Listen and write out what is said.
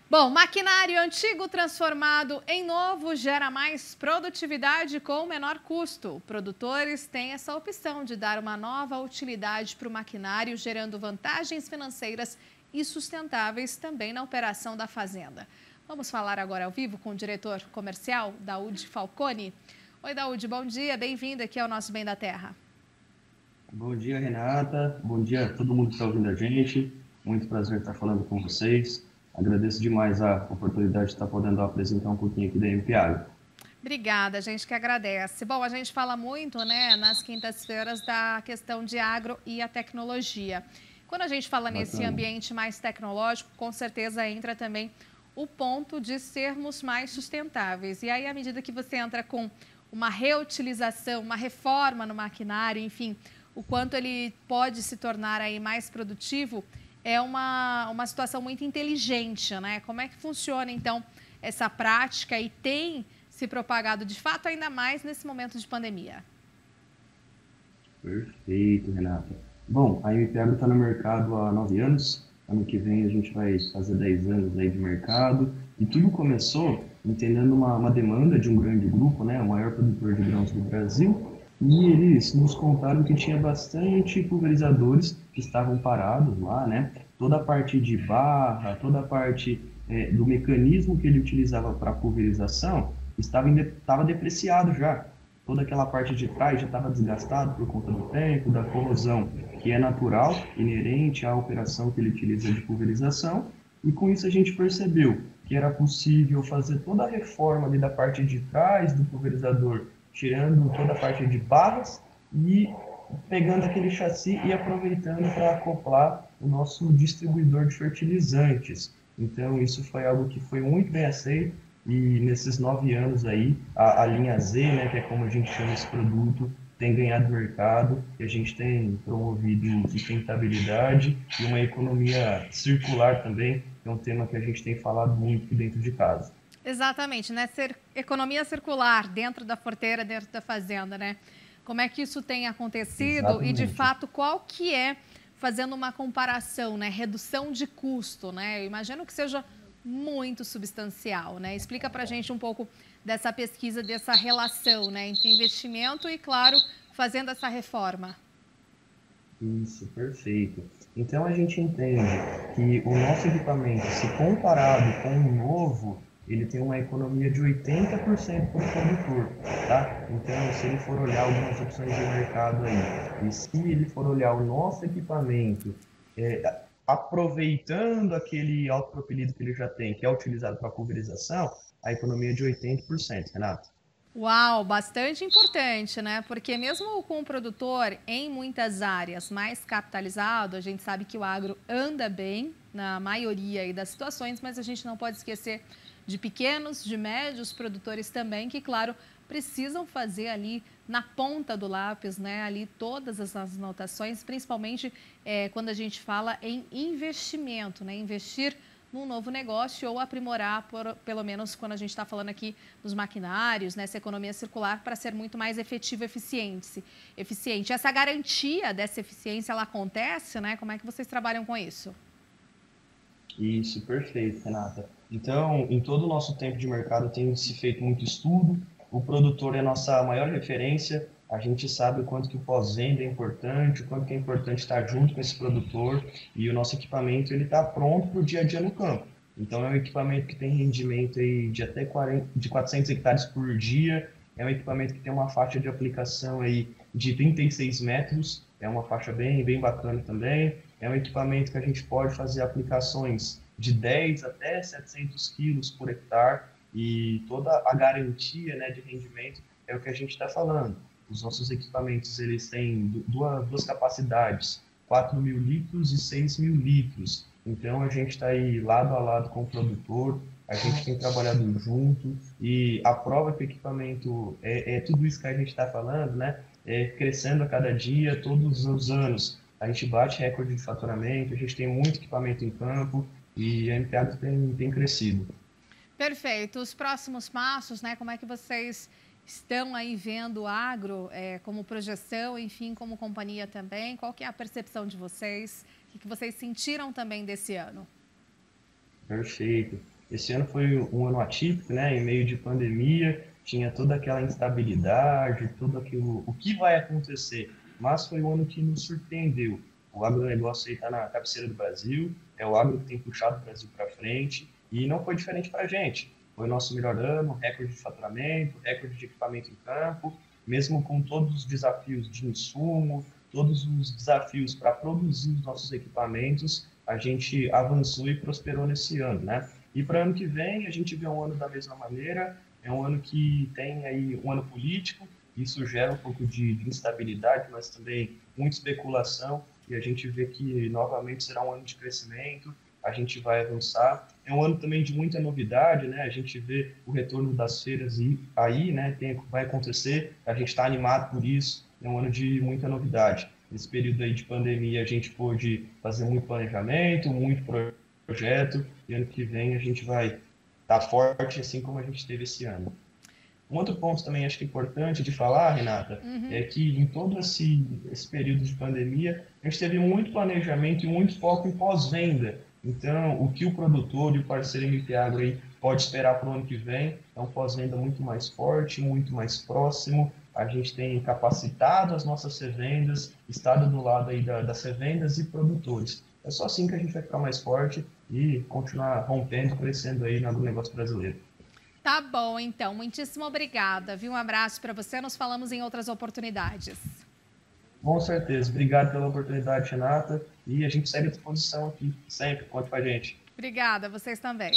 Bom, maquinário antigo transformado em novo gera mais produtividade com menor custo. Produtores têm essa opção de dar uma nova utilidade para o maquinário, gerando vantagens financeiras e sustentáveis também na operação da fazenda. Vamos falar agora ao vivo com o diretor comercial, Daúde Falcone. Oi, Daúde, bom dia, bem-vindo aqui ao nosso Bem da Terra. Bom dia, Renata. Bom dia a todo mundo que está ouvindo a gente. Muito prazer estar falando com vocês. Agradeço demais a oportunidade de estar podendo apresentar um pouquinho aqui da MP Agro. Obrigada, a gente que agradece. Bom, a gente fala muito, nas quintas-feiras da questão de agro e a tecnologia. Quando a gente fala nesse Bacana. ambiente mais tecnológico, com certeza entra também o ponto de sermos mais sustentáveis. E aí, à medida que você entra com uma reutilização, uma reforma no maquinário, enfim, o quanto ele pode se tornar aí mais produtivo, é uma situação muito inteligente, né? Como é que funciona, então, essa prática e tem se propagado de fato ainda mais nesse momento de pandemia? Perfeito, Renata. Bom, a MP Agro está no mercado há 9 anos. Ano que vem a gente vai fazer 10 anos aí de mercado. E tudo começou entendendo uma demanda de um grande grupo, né? O maior produtor de grãos do Brasil. E eles nos contaram que tinha bastante pulverizadores que estavam parados lá, né? Toda a parte de barra, toda a parte do mecanismo que ele utilizava para pulverização estava depreciado já. Toda aquela parte de trás já estava desgastada por conta do tempo, da corrosão, que é natural, inerente à operação que ele utiliza de pulverização. E com isso a gente percebeu que era possível fazer toda a reforma ali da parte de trás do pulverizador, tirando toda a parte de barras e pegando aquele chassi e aproveitando para acoplar o nosso distribuidor de fertilizantes. Então, isso foi algo que foi muito bem aceito e nesses 9 anos aí, a linha Z, né, que é como a gente chama esse produto, tem ganhado mercado e a gente tem promovido sustentabilidade e uma economia circular também, que é um tema que a gente tem falado muito aqui dentro de casa. Exatamente, né? Economia circular dentro da porteira, dentro da fazenda, né? Como é que isso tem acontecido e, de Exatamente. fato, qual que é, fazendo uma comparação, né? Redução de custo, né? Eu imagino que seja muito substancial, né? Explica pra gente um pouco dessa pesquisa, dessa relação, né? Entre investimento e, claro, fazendo essa reforma. Isso, perfeito. Então a gente entende que o nosso equipamento, se comparado com o novo, ele tem uma economia de 80% para o produtor, tá? Então, se ele for olhar algumas opções de mercado aí, e se ele for olhar o nosso equipamento, aproveitando aquele autopropelido que ele já tem, que é utilizado para pulverização, a economia é de 80%, Renato. Uau, bastante importante, né? Porque mesmo com o produtor em muitas áreas mais capitalizado, a gente sabe que o agro anda bem na maioria aí das situações, mas a gente não pode esquecer de pequenos, de médios produtores também, que, claro, precisam fazer ali na ponta do lápis, né? Ali todas as anotações, principalmente quando a gente fala em investimento, né? Investir num novo negócio ou aprimorar, pelo menos quando a gente está falando aqui dos maquinários, nessa economia circular, para ser muito mais efetivo e eficiente. Essa garantia dessa eficiência, ela acontece, né? Como é que vocês trabalham com isso? Isso, perfeito, Renata. Então, em todo o nosso tempo de mercado tem se feito muito estudo, o produtor é a nossa maior referência, a gente sabe o quanto que o pós-venda é importante, o quanto que é importante estar junto com esse produtor e o nosso equipamento ele está pronto para o dia a dia no campo. Então, é um equipamento que tem rendimento aí de até 400 hectares por dia, é um equipamento que tem uma faixa de aplicação aí de 36 metros, é uma faixa bem bacana também. É um equipamento que a gente pode fazer aplicações de 10 até 700 quilos por hectare e toda a garantia, né, de rendimento é o que a gente está falando. Os nossos equipamentos eles têm duas capacidades, 4.000 litros e 6.000 litros. Então a gente está aí lado a lado com o produtor, a gente tem trabalhado junto e a prova que o equipamento é tudo isso que a gente está falando, né? Crescendo a cada dia, todos os anos. A gente bate recorde de faturamento, a gente tem muito equipamento em campo e a MPAGro tem crescido. Perfeito. Os próximos passos, né? Como é que vocês estão aí vendo o agro como projeção, enfim, como companhia também? Qual que é a percepção de vocês? O que vocês sentiram também desse ano? Perfeito. Esse ano foi um ano atípico, né? Em meio de pandemia, tinha toda aquela instabilidade, tudo aquilo, o que vai acontecer. Mas foi um ano que nos surpreendeu. O agronegócio aí está na cabeceira do Brasil, é o agro que tem puxado o Brasil para frente, e não foi diferente para a gente. Foi o nosso melhor ano, recorde de faturamento, recorde de equipamento em campo, mesmo com todos os desafios de insumo, todos os desafios para produzir os nossos equipamentos, a gente avançou e prosperou nesse ano, né? E para ano que vem, a gente vê um ano da mesma maneira, é um ano que tem aí um ano político, isso gera um pouco de instabilidade, mas também muita especulação, e a gente vê que novamente será um ano de crescimento, a gente vai avançar. É um ano também de muita novidade, né? A gente vê o retorno das feiras e aí, né, vai acontecer, a gente está animado por isso, é um ano de muita novidade. Nesse período aí de pandemia, a gente pôde fazer muito planejamento, muito projeto, e ano que vem a gente vai estar forte, assim como a gente teve esse ano. Um outro ponto também acho que é importante de falar, Renata, é que em todo esse período de pandemia, a gente teve muito planejamento e muito foco em pós-venda. Então, o que o produtor e o parceiro MP Agro aí pode esperar para o ano que vem é um pós-venda muito mais forte, muito mais próximo. A gente tem capacitado as nossas revendas, estado do lado aí das revendas e produtores. É só assim que a gente vai ficar mais forte e continuar rompendo, crescendo aí no agronegócio brasileiro. Tá bom, então. Muitíssimo obrigada, viu? Um abraço para você. Nos falamos em outras oportunidades. Com certeza. Obrigado pela oportunidade, Renata. E a gente segue à disposição aqui, sempre. Conte com a gente. Obrigada, vocês também.